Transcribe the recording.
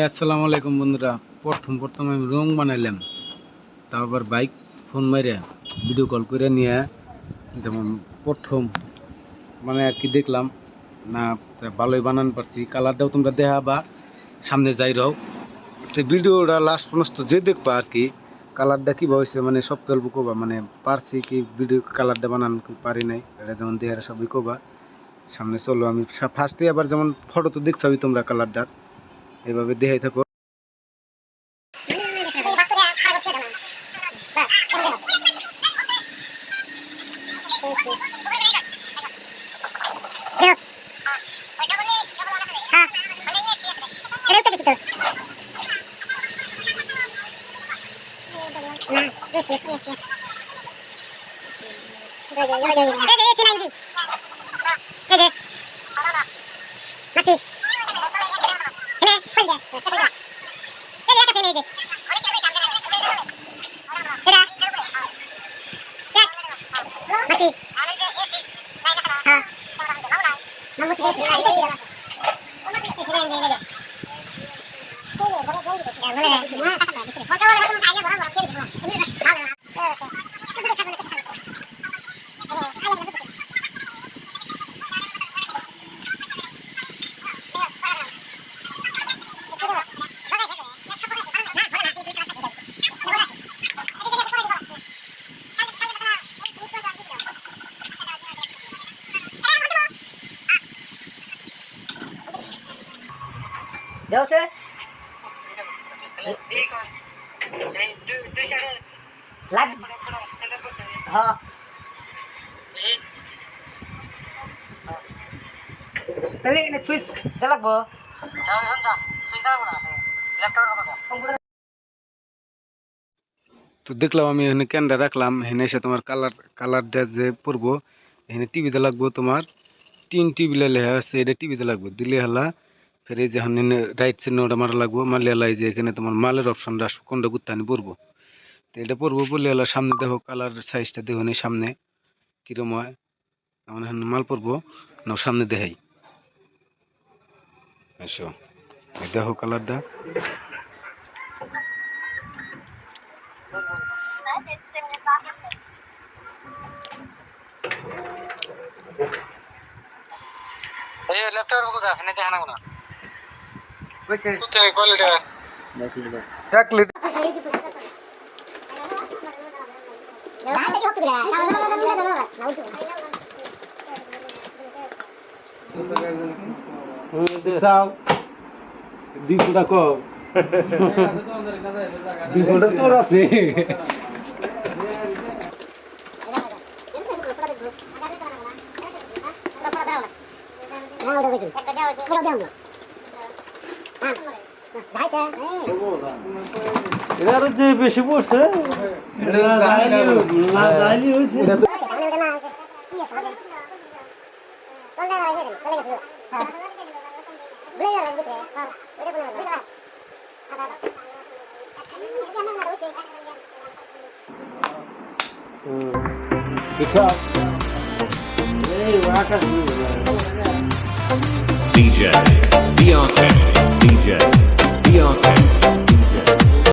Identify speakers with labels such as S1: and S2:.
S1: আসসালামু আলাইকুম বন্ধুরা। প্রথম আমি রং বানাইলাম, তাও আবার বাইক ফোন মাইরে ভিডিও কল করে নিয়ে, যেমন প্রথম মানে আর কি দেখলাম না, ভালোই বানান পারছি। কালারটাও তোমরা দেখা বা সামনে যাই রাও, তো ভিডিওটা লাস্ট পর্যন্ত যে দেখবা আর কি কালারটা কীভাবে হয়েছে, মানে সব গল্প কবা, মানে পারছি কি ভিডিও কালারটা বানান পারি নাই, এটা যেমন দেহার সবই কবা। সামনে চলো, আমি ফার্স্টে আবার যেমন ফটো তো দেখছো তোমরা কালারটা এইভাবে দেখাই থাকো।
S2: Jauh sih? Lagi. Ha. Tadi ini Swiss, telak bo.
S1: তো দেখলাম আমি এখানে ক্যানটা রাখলাম, এখানে এসে তোমার কালারটা যে পরবো এখানে টিভিতে লাগবো, তোমার টিভি লেখা আছে, এটা টিভিতে লাগবে দিলে হালা। ফের এই যে রাইট চিহ্ন ওটা মারা লাগবো, মারলে হালা এই যে এখানে তোমার মালের অপশনটা আসবো, কোনটা গুত্তানি পড়বো। তো এটা পড়বো বললে হালা সামনে দেখো কালার সাইজটা দেখো নি সামনে কিরম হয়। আমার এখানে মাল পরবো না সামনে দেখাই, এসো দেখো কালারটা। ল্যাপটপের কথা এখানে দেখা না কোনো কইছে কোথায় কোয়ালিটি 1 লিটার যাও 200 টাকা 200 টাকা তোর আছে। এটা আরো যে বেশি পড়ছে
S3: DJ, BRK, DJ, BRK.